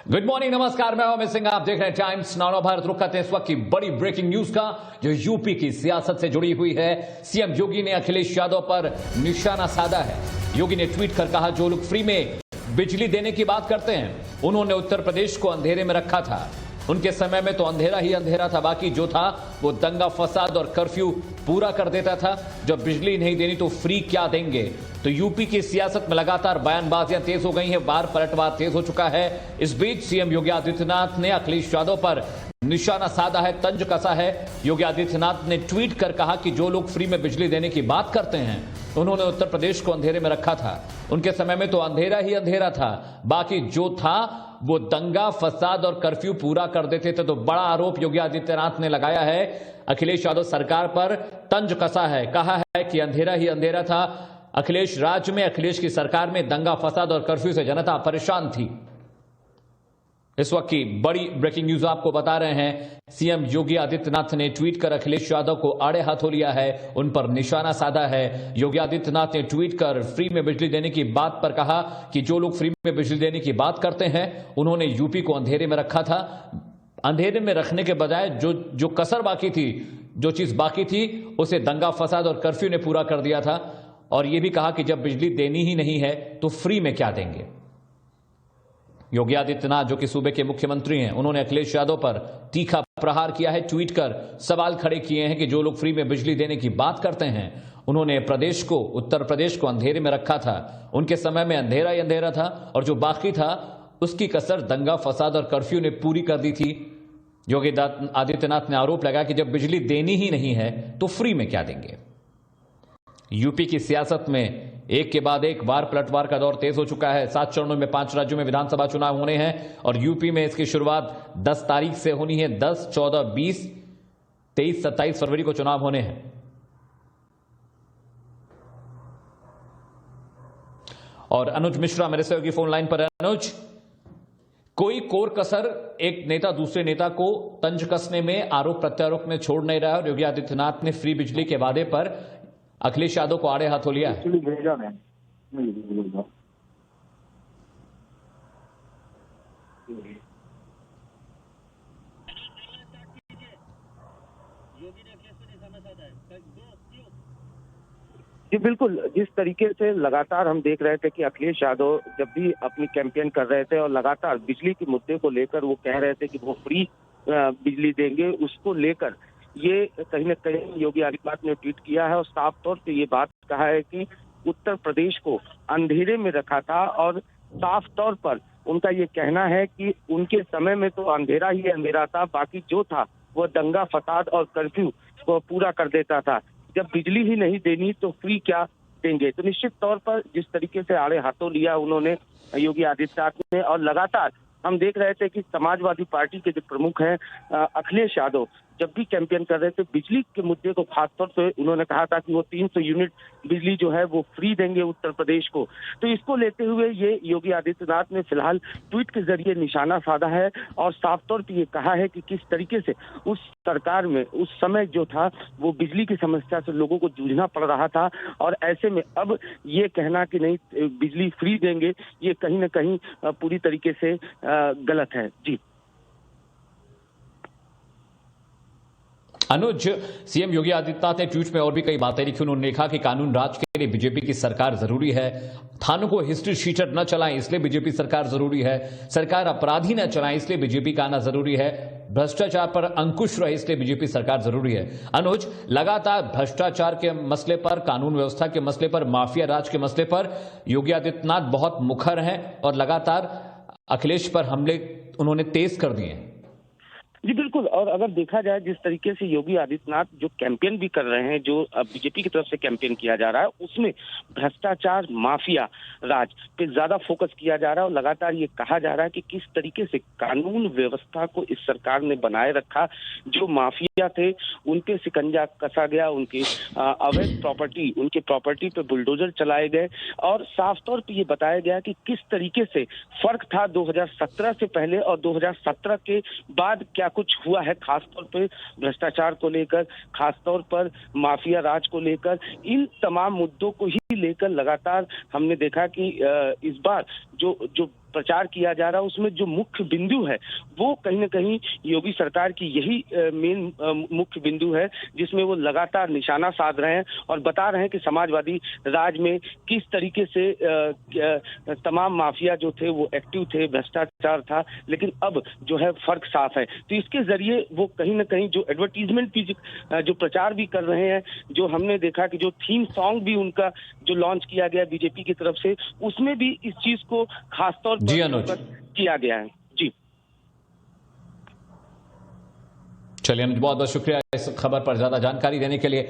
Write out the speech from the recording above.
Good morning, नमस्कार। मैं अमित सिंह, आप देख रहे हैं टाइम्स नाउ भारत। रुक करते हैं इस वक्त की बड़ी ब्रेकिंग न्यूज का, जो यूपी की सियासत से जुड़ी हुई है। सीएम योगी ने अखिलेश यादव पर निशाना साधा है। योगी ने ट्वीट कर कहा, जो लोग फ्री में बिजली देने की बात करते हैं, उन्होंने उत्तर प्रदेश को अंधेरे में रखा था। उनके समय में तो अंधेरा ही अंधेरा था, बाकी जो था वो दंगा फसाद और कर्फ्यू पूरा कर देता था। जब बिजली नहीं देनी तो फ्री क्या देंगे। तो यूपी की सियासत में लगातार बयानबाजियां तेज हो गई हैं, बार पलटवार तेज हो चुका है। इस बीच सीएम योगी आदित्यनाथ ने अखिलेश यादव पर निशाना साधा है, तंज कसा है। योगी आदित्यनाथ ने ट्वीट कर कहा कि जो लोग फ्री में बिजली देने की बात करते हैं, उन्होंने उत्तर प्रदेश को अंधेरे में रखा था। उनके समय में तो अंधेरा ही अंधेरा था, बाकी जो था वो दंगा फसाद और कर्फ्यू पूरा कर देते थे। तो बड़ा आरोप योगी आदित्यनाथ ने लगाया है, अखिलेश यादव सरकार पर तंज कसा है। कहा है कि अंधेरा ही अंधेरा था। अखिलेश राज्य में, अखिलेश की सरकार में दंगा फसाद और कर्फ्यू से जनता परेशान थी। इस वक्त की बड़ी ब्रेकिंग न्यूज आपको बता रहे हैं। सीएम योगी आदित्यनाथ ने ट्वीट कर अखिलेश यादव को आड़े हाथों लिया है, उन पर निशाना साधा है। योगी आदित्यनाथ ने ट्वीट कर फ्री में बिजली देने की बात पर कहा कि जो लोग फ्री में बिजली देने की बात करते हैं, उन्होंने यूपी को अंधेरे में रखा था। अंधेरे में रखने के बजाय जो कसर बाकी थी, जो चीज बाकी थी, उसे दंगा फसाद और कर्फ्यू ने पूरा कर दिया था। और यह भी कहा कि जब बिजली देनी ही नहीं है तो फ्री में क्या देंगे। योगी आदित्यनाथ, जो कि सूबे के मुख्यमंत्री हैं, उन्होंने अखिलेश यादव पर तीखा प्रहार किया है। ट्वीट कर सवाल खड़े किए हैं कि जो लोग फ्री में बिजली देने की बात करते हैं, उन्होंने प्रदेश को, उत्तर प्रदेश को अंधेरे में रखा था। उनके समय में अंधेरा ही अंधेरा था और जो बाकी था उसकी कसर दंगा फसाद और कर्फ्यू ने पूरी कर दी थी। योगी आदित्यनाथ ने आरोप लगाया कि जब बिजली देनी ही नहीं है तो फ्री में क्या देंगे। यूपी की सियासत में एक के बाद एक बार पलटवार का दौर तेज हो चुका है। 7 चरणों में 5 राज्यों में विधानसभा चुनाव होने हैं और यूपी में इसकी शुरुआत 10 तारीख से होनी है। 10, 14, 20, 23, 27 फरवरी को चुनाव होने हैं। और अनुज मिश्रा मेरे सहयोगी फोन लाइन पर है। अनुज, कोई कोर कसर एक नेता दूसरे नेता को तंज कसने में, आरोप प्रत्यारोप में छोड़ नहीं रहा है और योगी आदित्यनाथ ने फ्री बिजली के वादे पर अखिलेश यादव को आड़े हाथों लिया है। जी बिल्कुल, जिस तरीके से लगातार हम देख रहे थे कि अखिलेश यादव जब भी अपनी कैंपेन कर रहे थे और लगातार बिजली के मुद्दे को लेकर वो कह रहे थे कि वो फ्री बिजली देंगे, उसको लेकर ये कहीं न कहीं योगी आदित्यनाथ ने ट्वीट किया है और साफ तौर पे ये बात कहा है कि उत्तर प्रदेश को अंधेरे में रखा था। और साफ तौर पर उनका ये कहना है कि उनके समय में तो अंधेरा ही अंधेरा था, बाकी जो था वो दंगा फसाद और कर्फ्यू को पूरा कर देता था। जब बिजली ही नहीं देनी तो फ्री क्या देंगे। तो निश्चित तौर पर जिस तरीके से आड़े हाथों लिया उन्होंने योगी आदित्यनाथ ने, और लगातार हम देख रहे थे कि समाजवादी पार्टी के जो प्रमुख हैं अखिलेश यादव, जब भी कैंपेन कर रहे थे बिजली के मुद्दे को खासतौर से उन्होंने कहा था कि वो 300 यूनिट बिजली जो है वो फ्री देंगे उत्तर प्रदेश को। तो इसको लेते हुए ये योगी आदित्यनाथ ने फिलहाल ट्वीट के जरिए निशाना साधा है और साफ तौर पर ये कहा है कि किस तरीके से उस सरकार में उस समय जो था वो बिजली की समस्या से लोगों को जूझना पड़ रहा था। और ऐसे में अब ये कहना कि नहीं बिजली फ्री देंगे, ये कहीं ना कहीं पूरी तरीके से गलत है। जी अनुज, सीएम योगी आदित्यनाथ ने ट्वीट में और भी कई बातें लिखी। उन्होंने लिखा कि कानून राज के लिए बीजेपी की सरकार जरूरी है। थानों को हिस्ट्री शीटर न चलाएं, इसलिए बीजेपी सरकार जरूरी है। सरकार अपराधी न चलाएं, इसलिए बीजेपी का आना जरूरी है। भ्रष्टाचार पर अंकुश रहे, इसलिए बीजेपी सरकार जरूरी है। अनुज, लगातार भ्रष्टाचार के मसले पर, कानून व्यवस्था के मसले पर, माफिया राज के मसले पर योगी आदित्यनाथ बहुत मुखर हैं और लगातार अखिलेश पर हमले उन्होंने तेज कर दिए हैं। जी बिल्कुल, और अगर देखा जाए जिस तरीके से योगी आदित्यनाथ जो कैंपेन भी कर रहे हैं, जो बीजेपी की तरफ से कैंपेन किया जा रहा है, उसमें भ्रष्टाचार, माफिया राज पे ज्यादा फोकस किया जा रहा है। और लगातार ये कहा जा रहा है कि किस तरीके से कानून व्यवस्था को इस सरकार ने बनाए रखा। जो माफिया थे उनके शिकंजा कसा गया, उनकी अवैध प्रॉपर्टी, उनके प्रॉपर्टी पे बुलडोजर चलाए गए। और साफ तौर पर यह बताया गया कि किस तरीके से फर्क था 2017 से पहले और 2017 के बाद क्या कुछ हुआ है, खासतौर पर भ्रष्टाचार को लेकर, खासतौर पर माफिया राज को लेकर। इन तमाम मुद्दों को ही लेकर लगातार हमने देखा कि इस बार जो प्रचार किया जा रहा है उसमें जो मुख्य बिंदु है वो कहीं ना कहीं योगी सरकार की यही मेन मुख्य बिंदु है, जिसमें वो लगातार निशाना साध रहे हैं और बता रहे हैं कि समाजवादी राज में किस तरीके से तमाम माफिया जो थे वो एक्टिव थे, भ्रष्टाचार था, लेकिन अब जो है फर्क साफ है। तो इसके जरिए वो कहीं ना कहीं जो एडवर्टीजमेंट भी जो प्रचार भी कर रहे हैं, जो हमने देखा कि जो थीम सॉन्ग भी उनका जो लॉन्च किया गया बीजेपी की तरफ से, उसमें भी इस चीज को खासतौर जी पर अनुज, किया गया है। जी चलिए अनुज, बहुत बहुत शुक्रिया इस खबर पर ज्यादा जानकारी देने के लिए।